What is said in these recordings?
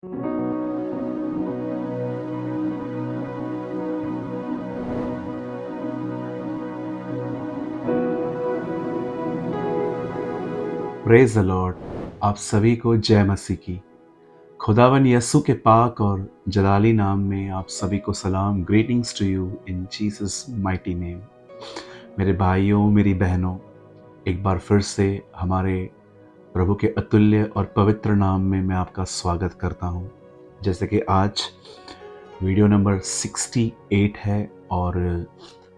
Praise the Lord. आप सभी को जय मसीह की। खुदावन यसु के पाक और जलाली नाम में आप सभी को सलाम। Greetings to you in Jesus mighty name. मेरे भाइयों, मेरी बहनों, एक बार फिर से हमारे प्रभु के अतुल्य और पवित्र नाम में मैं आपका स्वागत करता हूं। जैसे कि आज वीडियो नंबर 68 है और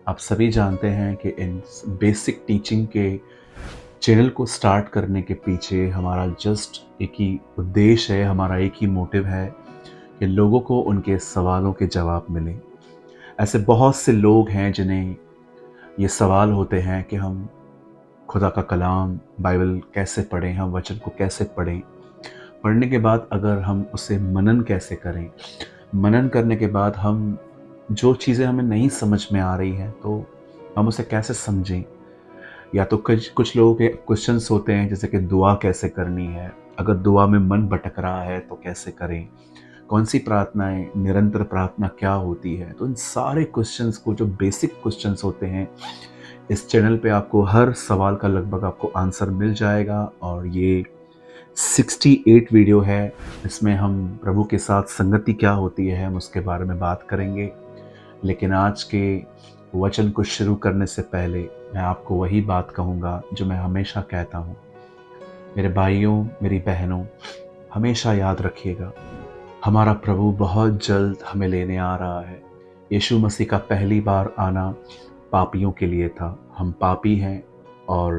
आप सभी जानते हैं कि इन बेसिक टीचिंग के चैनल को स्टार्ट करने के पीछे हमारा जस्ट एक ही उद्देश्य है, हमारा एक ही मोटिव है कि लोगों को उनके सवालों के जवाब मिले। ऐसे बहुत से लोग हैं जिन्हें ये सवाल होते हैं कि हम खुदा का कलाम बाइबल कैसे पढ़ें, हम वचन को कैसे पढ़ें, पढ़ने के बाद अगर हम उसे मनन कैसे करें, मनन करने के बाद हम जो चीज़ें हमें नहीं समझ में आ रही हैं तो हम उसे कैसे समझें। या तो कुछ लोगों के क्वेश्चंस होते हैं जैसे कि दुआ कैसे करनी है, अगर दुआ में मन भटक रहा है तो कैसे करें, कौन सी प्रार्थनाएं, निरंतर प्रार्थना क्या होती है। तो इन सारे क्वेश्चंस को, जो बेसिक क्वेश्चंस होते हैं, इस चैनल पे आपको हर सवाल का लगभग आपको आंसर मिल जाएगा। और ये 68 वीडियो है। इसमें हम प्रभु के साथ संगति क्या होती है, हम उसके बारे में बात करेंगे। लेकिन आज के वचन को शुरू करने से पहले मैं आपको वही बात कहूँगा जो मैं हमेशा कहता हूँ। मेरे भाइयों, मेरी बहनों, हमेशा याद रखिएगा, हमारा प्रभु बहुत जल्द हमें लेने आ रहा है। यीशु मसीह का पहली बार आना पापियों के लिए था। हम पापी हैं और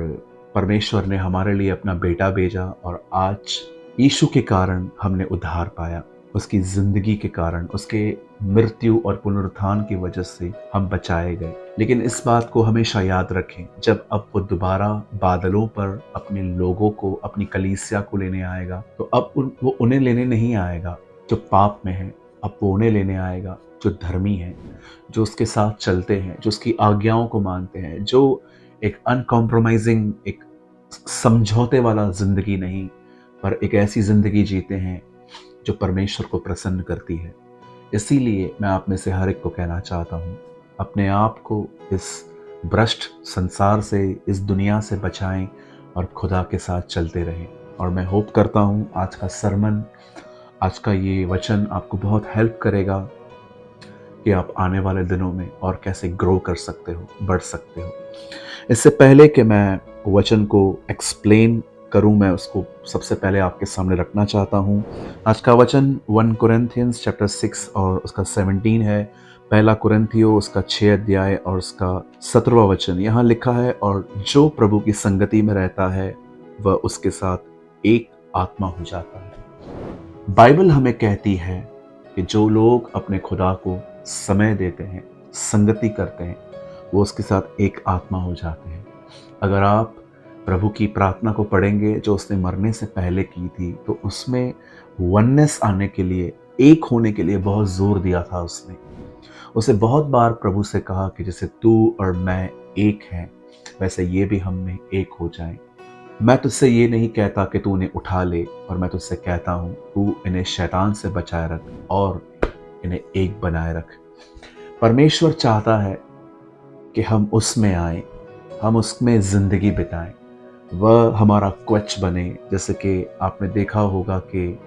परमेश्वर ने हमारे लिए अपना बेटा भेजा और आज यीशु के कारण हमने उद्धार पाया। उसकी ज़िंदगी के कारण, उसके मृत्यु और पुनरुत्थान की वजह से हम बचाए गए। लेकिन इस बात को हमेशा याद रखें, जब अब वो दोबारा बादलों पर अपने लोगों को, अपनी कलीसिया को लेने आएगा, तो अब वो उन्हें लेने नहीं आएगा जो पाप में है। अब वो उन्हें लेने आएगा जो धर्मी हैं, जो उसके साथ चलते हैं, जो उसकी आज्ञाओं को मानते हैं, जो एक अनकॉम्प्रोमाइजिंग, एक समझौते वाला ज़िंदगी नहीं, पर एक ऐसी ज़िंदगी जीते हैं जो परमेश्वर को प्रसन्न करती है। इसीलिए मैं आप में से हर एक को कहना चाहता हूँ, अपने आप को इस भ्रष्ट संसार से, इस दुनिया से बचाएं और खुदा के साथ चलते रहें। और मैं होप करता हूँ आज का सरमन, आज का ये वचन आपको बहुत हेल्प करेगा कि आप आने वाले दिनों में और कैसे ग्रो कर सकते हो, बढ़ सकते हो। इससे पहले कि मैं वचन को एक्सप्लेन करूं, मैं उसको सबसे पहले आपके सामने रखना चाहता हूं। आज का वचन 1 कुरिन्थियंस चैप्टर 6 और उसका 17 है। पहला कुरिन्थियो उसका 6 अध्याय और उसका 17वां वचन यहाँ लिखा है, और जो प्रभु की संगति में रहता है वह उसके साथ एक आत्मा हो जाता है। बाइबल हमें कहती है कि जो लोग अपने खुदा को समय देते हैं, संगति करते हैं, वो उसके साथ एक आत्मा हो जाते हैं। अगर आप प्रभु की प्रार्थना को पढ़ेंगे जो उसने मरने से पहले की थी, तो उसमें वननेस आने के लिए, एक होने के लिए बहुत जोर दिया था। उसने उसे बहुत बार प्रभु से कहा कि जैसे तू और मैं एक हैं, वैसे ये भी हम में एक हो जाएं। मैं तुझसे ये नहीं कहता कि तू उन्हें उठा ले, और मैं तुझसे कहता हूँ तू इन्हें शैतान से बचाए रख और इन्हें एक बनाए रख। परमेश्वर चाहता है कि हम उसमें आए, हम उसमें ज़िंदगी बिताएं, वह हमारा कवच बने। जैसे कि आपने देखा होगा कि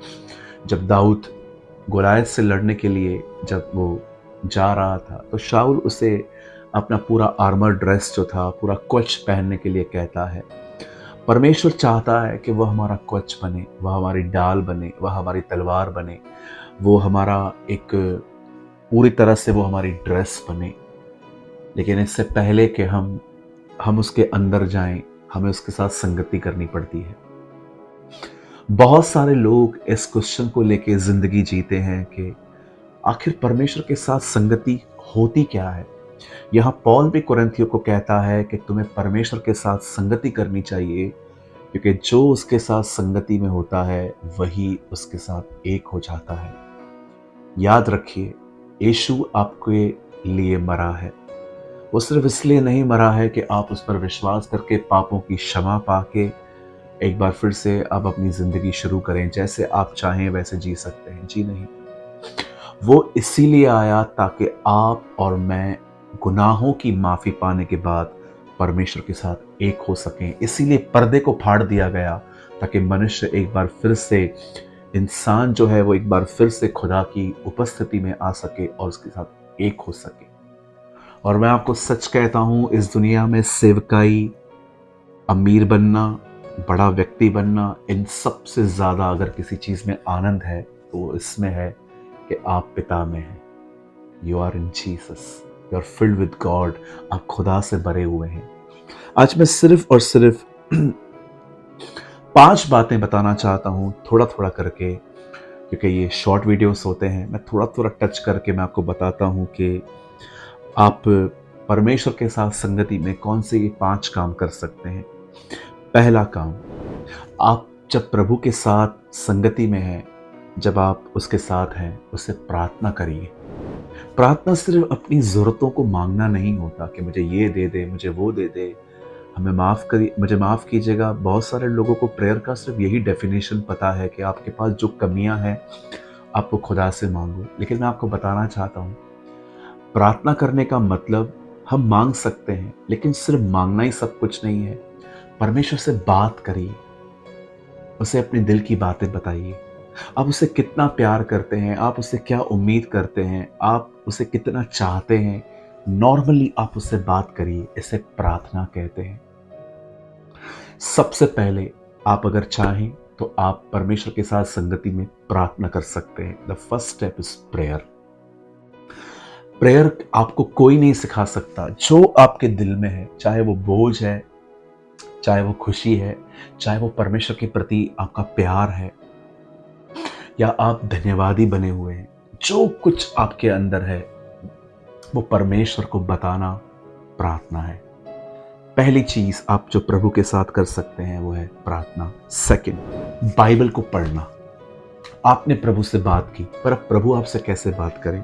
जब दाऊद गोलायत से लड़ने के लिए जब वो जा रहा था, तो शाऊल उसे अपना पूरा आर्मर ड्रेस जो था, पूरा कवच पहनने के लिए कहता है। परमेश्वर चाहता है कि वह हमारा कवच बने, वह हमारी डाल बने, वह हमारी तलवार बने, वो हमारा एक पूरी तरह से वो हमारी ड्रेस बने। लेकिन इससे पहले कि हम उसके अंदर जाएं, हमें उसके साथ संगति करनी पड़ती है। बहुत सारे लोग इस क्वेश्चन को लेके जिंदगी जीते हैं कि आखिर परमेश्वर के साथ संगति होती क्या है। यहाँ पौल भी कुरिन्थियों को कहता है कि तुम्हें परमेश्वर के साथ संगति करनी चाहिए, क्योंकि जो उसके साथ संगति में होता है वही उसके साथ एक हो जाता है। याद रखिए, यीशु आपके लिए मरा है। वो सिर्फ इसलिए नहीं मरा है कि आप उस पर विश्वास करके पापों की क्षमा पाके एक बार फिर से आप अपनी ज़िंदगी शुरू करें, जैसे आप चाहें वैसे जी सकते हैं। जी नहीं, वो इसीलिए आया ताकि आप और मैं गुनाहों की माफ़ी पाने के बाद परमेश्वर के साथ एक हो सकें। इसीलिए पर्दे को फाड़ दिया गया ताकि मनुष्य एक बार फिर से, इंसान जो है वो एक बार फिर से खुदा की उपस्थिति में आ सके और उसके साथ एक हो सके। और मैं आपको सच कहता हूँ, इस दुनिया में सेवकाई, अमीर बनना, बड़ा व्यक्ति बनना, इन सब से ज़्यादा अगर किसी चीज़ में आनंद है तो वो इसमें है कि आप पिता में हैं। You are in Jesus, you are filled with God. आप खुदा से भरे हुए हैं। आज मैं सिर्फ और सिर्फ 5 बातें बताना चाहता हूँ, थोड़ा थोड़ा करके, क्योंकि ये शॉर्ट वीडियोस होते हैं। मैं थोड़ा थोड़ा टच करके मैं आपको बताता हूँ कि आप परमेश्वर के साथ संगति में कौन से ये 5 काम कर सकते हैं। पहला काम, आप जब प्रभु के साथ संगति में हैं, जब आप उसके साथ हैं, उससे प्रार्थना करिए। प्रार्थना सिर्फ अपनी ज़रूरतों को मांगना नहीं होता कि मुझे ये दे दे, मुझे वो दे दे, हमें माफ़ करिए, मुझे माफ़ कीजिएगा। बहुत सारे लोगों को प्रेयर का सिर्फ यही डेफिनेशन पता है कि आपके पास जो कमियां हैं, आप वो खुदा से मांगो। लेकिन मैं आपको बताना चाहता हूँ, प्रार्थना करने का मतलब, हम मांग सकते हैं, लेकिन सिर्फ मांगना ही सब कुछ नहीं है। परमेश्वर से बात करिए, उसे अपने दिल की बातें बताइए। आप उसे कितना प्यार करते हैं, आप उससे क्या उम्मीद करते हैं, आप उसे कितना चाहते हैं। नॉर्मली आप उससे बात करिए, इसे प्रार्थना कहते हैं। सबसे पहले आप अगर चाहें तो आप परमेश्वर के साथ संगति में प्रार्थना कर सकते हैं। The first step is prayer. Prayer आपको कोई नहीं सिखा सकता। जो आपके दिल में है, चाहे वो बोझ है, चाहे वो खुशी है, चाहे वो परमेश्वर के प्रति आपका प्यार है, या आप धन्यवादी बने हुए हैं, जो कुछ आपके अंदर है, वो परमेश्वर को बताना प्रार्थना है। पहली चीज आप जो प्रभु के साथ कर सकते हैं वो है प्रार्थना। सेकंड, बाइबल को पढ़ना। आपने प्रभु से बात की, पर अब प्रभु आपसे कैसे बात करें?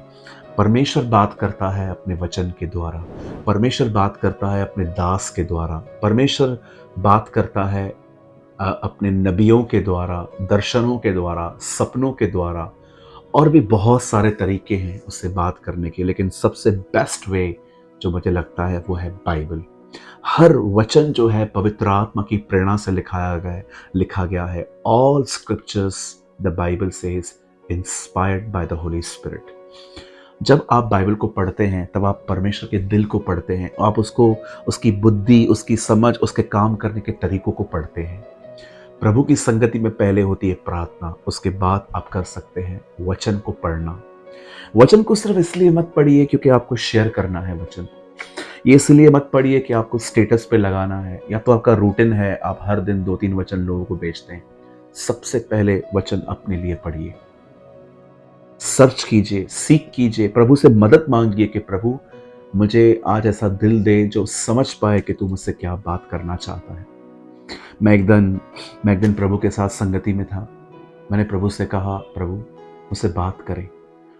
परमेश्वर बात करता है अपने वचन के द्वारा, परमेश्वर बात करता है अपने दास के द्वारा, परमेश्वर बात करता है अपने नबियों के द्वारा, दर्शनों के द्वारा, सपनों के द्वारा, और भी बहुत सारे तरीके हैं उससे बात करने के। लेकिन सबसे बेस्ट वे जो मुझे लगता है वो है बाइबल। हर वचन जो है पवित्र आत्मा की प्रेरणा से लिखा गया है। All scriptures, the Bible says, inspired by the Holi spirit. जब आप बाइबल को पढ़ते हैं तब आप परमेश्वर के दिल को पढ़ते हैं। आप उसको, उसकी बुद्धि, उसकी समझ, उसके काम करने के तरीकों को पढ़ते हैं। प्रभु की संगति में पहले होती है प्रार्थना, उसके बाद आप कर सकते हैं वचन को पढ़ना। वचन को सिर्फ इसलिए मत पढ़िए क्योंकि आपको शेयर करना है वचन। ये इसलिए मत पढ़िए कि आपको स्टेटस पे लगाना है, या तो आपका रूटीन है, आप हर दिन 2-3 वचन लोगों को भेजते हैं। सबसे पहले वचन अपने लिए पढ़िए, सर्च कीजिए, सीख कीजिए, प्रभु से मदद मांगिए कि प्रभु मुझे आज ऐसा दिल दे जो समझ पाए कि तू मुझसे क्या बात करना चाहता है। मैं एक दिन प्रभु के साथ संगति में था। मैंने प्रभु से कहा, प्रभु मुझसे बात करें।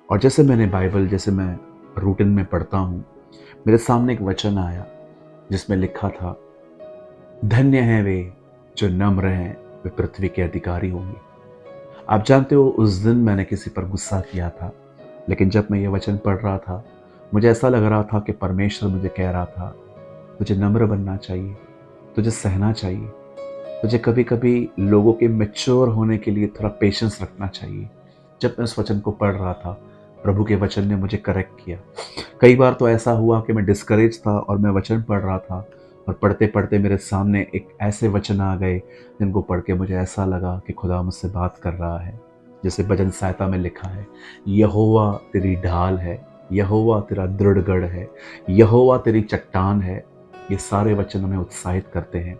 और जैसे मैंने बाइबल, जैसे मैं रूटीन में पढ़ता हूँ, मेरे सामने एक वचन आया जिसमें लिखा था, धन्य हैं वे जो नम्र हैं, वे पृथ्वी के अधिकारी होंगे। आप जानते हो, उस दिन मैंने किसी पर गुस्सा किया था, लेकिन जब मैं ये वचन पढ़ रहा था, मुझे ऐसा लग रहा था कि परमेश्वर मुझे कह रहा था, तुझे नम्र बनना चाहिए, तुझे सहना चाहिए, तुझे कभी कभी लोगों के मैच्योर होने के लिए थोड़ा पेशेंस रखना चाहिए। जब मैं उस वचन को पढ़ रहा था, प्रभु के वचन ने मुझे करेक्ट किया। कई बार तो ऐसा हुआ कि मैं डिस्करेज था और मैं वचन पढ़ रहा था, और पढ़ते पढ़ते मेरे सामने एक ऐसे वचन आ गए जिनको पढ़ के मुझे ऐसा लगा कि खुदा मुझसे बात कर रहा है। जैसे भजन सहायता में लिखा है, यहोवा तेरी ढाल है, यहोवा तेरा दृढ़ गढ़ है, यहोवा तेरी चट्टान है। ये सारे वचन हमें उत्साहित करते हैं।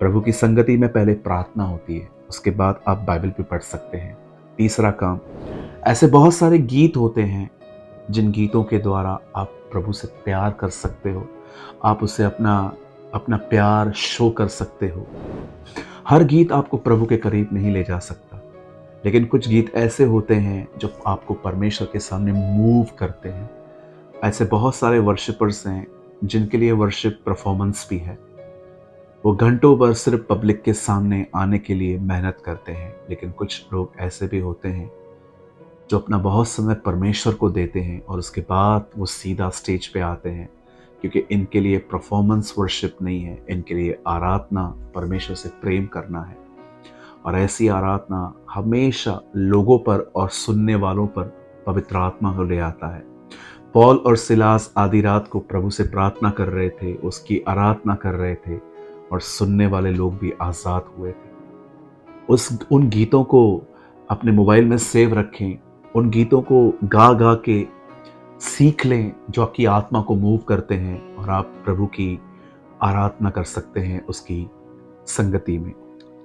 प्रभु की संगति में पहले प्रार्थना होती है, उसके बाद आप बाइबल भी पढ़ सकते हैं। तीसरा काम, ऐसे बहुत सारे गीत होते हैं जिन गीतों के द्वारा आप प्रभु से प्यार कर सकते हो, आप उसे अपना अपना प्यार शो कर सकते हो। हर गीत आपको प्रभु के करीब नहीं ले जा सकता, लेकिन कुछ गीत ऐसे होते हैं जो आपको परमेश्वर के सामने मूव करते हैं। ऐसे बहुत सारे वर्शिपर्स हैं जिनके लिए वर्शिप परफॉर्मेंस भी है। वो घंटों भर सिर्फ पब्लिक के सामने आने के लिए मेहनत करते हैं, लेकिन कुछ लोग ऐसे भी होते हैं जो अपना बहुत समय परमेश्वर को देते हैं और उसके बाद वो सीधा स्टेज पे आते हैं, क्योंकि इनके लिए परफॉर्मेंस वर्शिप नहीं है, इनके लिए आराधना परमेश्वर से प्रेम करना है। और ऐसी आराधना हमेशा लोगों पर और सुनने वालों पर पवित्र आत्मा को ले आता है। पौल और सिलास आधी रात को प्रभु से प्रार्थना कर रहे थे, उसकी आराधना कर रहे थे, और सुनने वाले लोग भी आज़ाद हुए थे। उन गीतों को अपने मोबाइल में सेव रखें, उन गीतों को गा गा के सीख लें जो आपकी आत्मा को मूव करते हैं, और आप प्रभु की आराधना कर सकते हैं उसकी संगति में।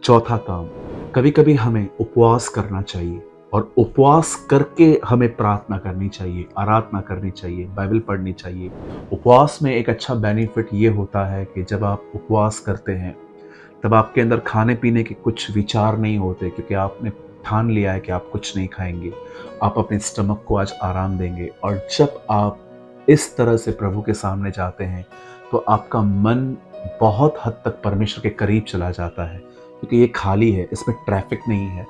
चौथा काम, कभी कभी हमें उपवास करना चाहिए, और उपवास करके हमें प्रार्थना करनी चाहिए, आराधना करनी चाहिए, बाइबल पढ़नी चाहिए। उपवास में एक अच्छा बेनिफिट ये होता है कि जब आप उपवास करते हैं तब आपके अंदर खाने पीने के कुछ विचार नहीं होते, क्योंकि आपने ठान लिया है कि आप कुछ नहीं खाएंगे, आप अपने स्टमक को आज आराम देंगे। और जब आप इस तरह से प्रभु के सामने जाते हैं तो आपका मन बहुत हद तक परमेश्वर के करीब चला जाता है, क्योंकि ये खाली है, इसमें ट्रैफिक नहीं है।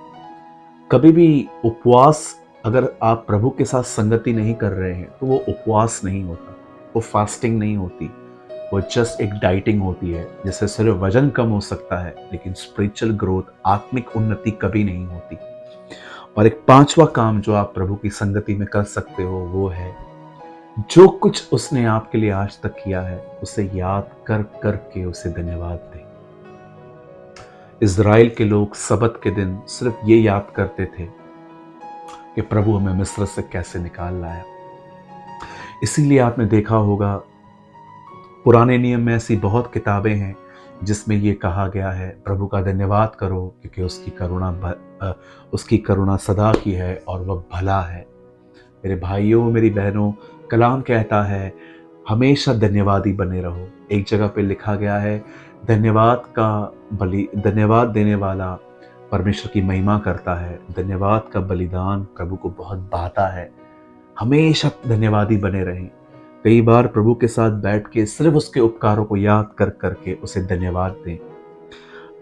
कभी भी उपवास, अगर आप प्रभु के साथ संगति नहीं कर रहे हैं तो वो उपवास नहीं होता, वो फास्टिंग नहीं होती, वो जस्ट एक डाइटिंग होती है, जिससे सिर्फ वजन कम हो सकता है, लेकिन स्पिरिचुअल ग्रोथ, आत्मिक उन्नति कभी नहीं होती। और एक पांचवा काम जो आप प्रभु की संगति में कर सकते हो वो है, जो कुछ उसने आपके लिए आज तक किया है उसे याद कर कर के उसे धन्यवाद दें। इज़राइल के लोग सबत के दिन सिर्फ ये याद करते थे कि प्रभु हमें मिस्र से कैसे निकाल लाया। इसीलिए आपने देखा होगा पुराने नियम में ऐसी बहुत किताबें हैं जिसमें ये कहा गया है, प्रभु का धन्यवाद करो क्योंकि उसकी करुणा सदा की है और वह भला है। मेरे भाइयों, मेरी बहनों, कलाम कहता है हमेशा धन्यवादी बने रहो। एक जगह पे लिखा गया है, धन्यवाद देने वाला परमेश्वर की महिमा करता है, धन्यवाद का बलिदान प्रभु को बहुत भाता है। हमेशा धन्यवादी बने रहें। कई बार प्रभु के साथ बैठ के सिर्फ उसके उपकारों को याद कर करके उसे धन्यवाद दें।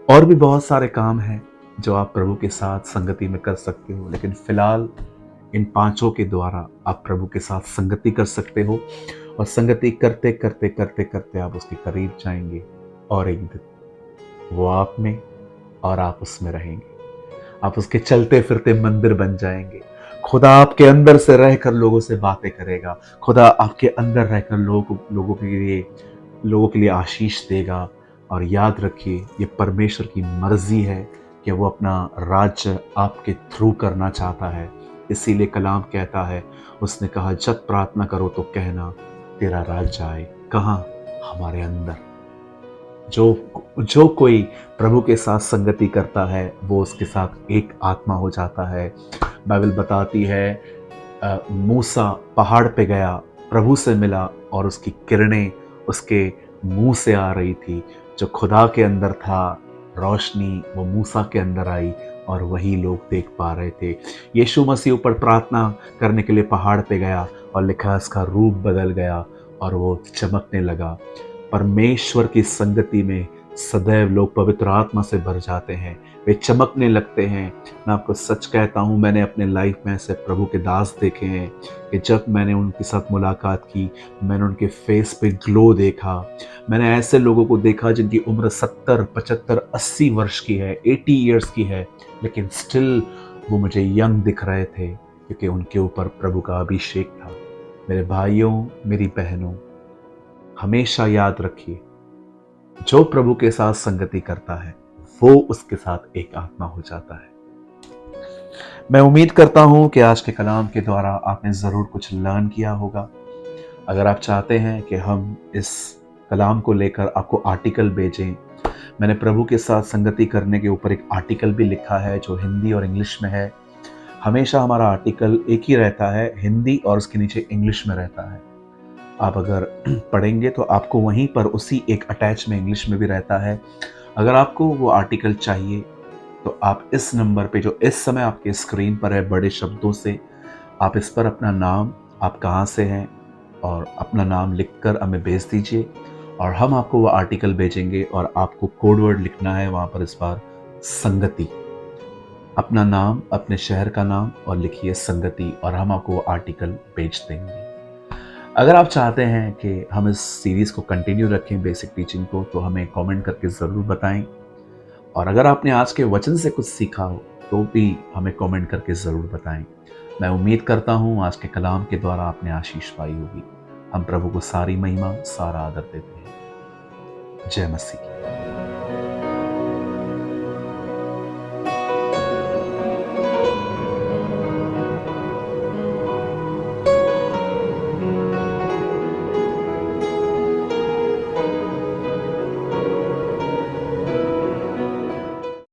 और भी बहुत सारे काम हैं जो आप प्रभु के साथ संगति में कर सकते हो, लेकिन फिलहाल इन पांचों के द्वारा आप प्रभु के साथ संगति कर सकते हो, और संगति करते करते करते करते आप उसके करीब जाएंगे, और एक दिन वो आप में और आप उसमें रहेंगे। आप उसके चलते फिरते मंदिर बन जाएंगे। खुदा आपके अंदर से रहकर लोगों से बातें करेगा। खुदा आपके अंदर रहकर लोगों के लिए आशीष देगा। और याद रखिए, ये परमेश्वर की मर्जी है कि वो अपना राज्य आपके थ्रू करना चाहता है। इसीलिए कलाम कहता है, उसने कहा जब प्रार्थना करो तो कहना तेरा राज्य आए। कहाँ? हमारे अंदर। जो कोई प्रभु के साथ संगति करता है वो उसके साथ एक आत्मा हो जाता है। बाइबल बताती है मूसा पहाड़ पे गया, प्रभु से मिला, और उसकी किरणें उसके मुंह से आ रही थी। जो खुदा के अंदर था, रोशनी, वो मूसा के अंदर आई, और वही लोग देख पा रहे थे। यीशु मसीह ऊपर प्रार्थना करने के लिए पहाड़ पे गया, और लिखा उसका रूप बदल गया और वो चमकने लगा। परमेश्वर की संगति में सदैव लोग पवित्र आत्मा से भर जाते हैं, वे चमकने लगते हैं। मैं आपको सच कहता हूँ, मैंने अपने लाइफ में ऐसे प्रभु के दास देखे हैं कि जब मैंने उनके साथ मुलाकात की, मैंने उनके फेस पे ग्लो देखा। मैंने ऐसे लोगों को देखा जिनकी उम्र 70, 75, 80 वर्ष की है, 80 ईयर्स की है, लेकिन स्टिल वो मुझे यंग दिख रहे थे, क्योंकि उनके ऊपर प्रभु का अभिषेक था। मेरे भाइयों, मेरी बहनों, हमेशा याद रखिए, जो प्रभु के साथ संगति करता है वो उसके साथ एक आत्मा हो जाता है। मैं उम्मीद करता हूं कि आज के कलाम के द्वारा आपने ज़रूर कुछ लर्न किया होगा। अगर आप चाहते हैं कि हम इस कलाम को लेकर आपको आर्टिकल भेजें, मैंने प्रभु के साथ संगति करने के ऊपर एक आर्टिकल भी लिखा है जो हिंदी और इंग्लिश में है। हमेशा हमारा आर्टिकल एक ही रहता है, हिंदी, और उसके नीचे इंग्लिश में रहता है। आप अगर पढ़ेंगे तो आपको वहीं पर उसी एक अटैच में इंग्लिश में भी रहता है। अगर आपको वो आर्टिकल चाहिए तो आप इस नंबर पे जो इस समय आपके स्क्रीन पर है, बड़े शब्दों से आप इस पर अपना नाम, आप कहाँ से हैं, और अपना नाम लिखकर हमें भेज दीजिए, और हम आपको वो आर्टिकल भेजेंगे और आपको कोड वर्ड लिखना है वहाँ पर इस बार संगति। अपना नाम, अपने शहर का नाम और लिखिए संगति और हम आपको वो आर्टिकल भेज देंगे। अगर आप चाहते हैं कि हम इस सीरीज़ को कंटिन्यू रखें बेसिक टीचिंग को, तो हमें कमेंट करके ज़रूर बताएं। और अगर आपने आज के वचन से कुछ सीखा हो तो भी हमें कमेंट करके ज़रूर बताएं। मैं उम्मीद करता हूँ आज के कलाम के द्वारा आपने आशीष पाई होगी। हम प्रभु को सारी महिमा, सारा आदर देते हैं। जय मसीह।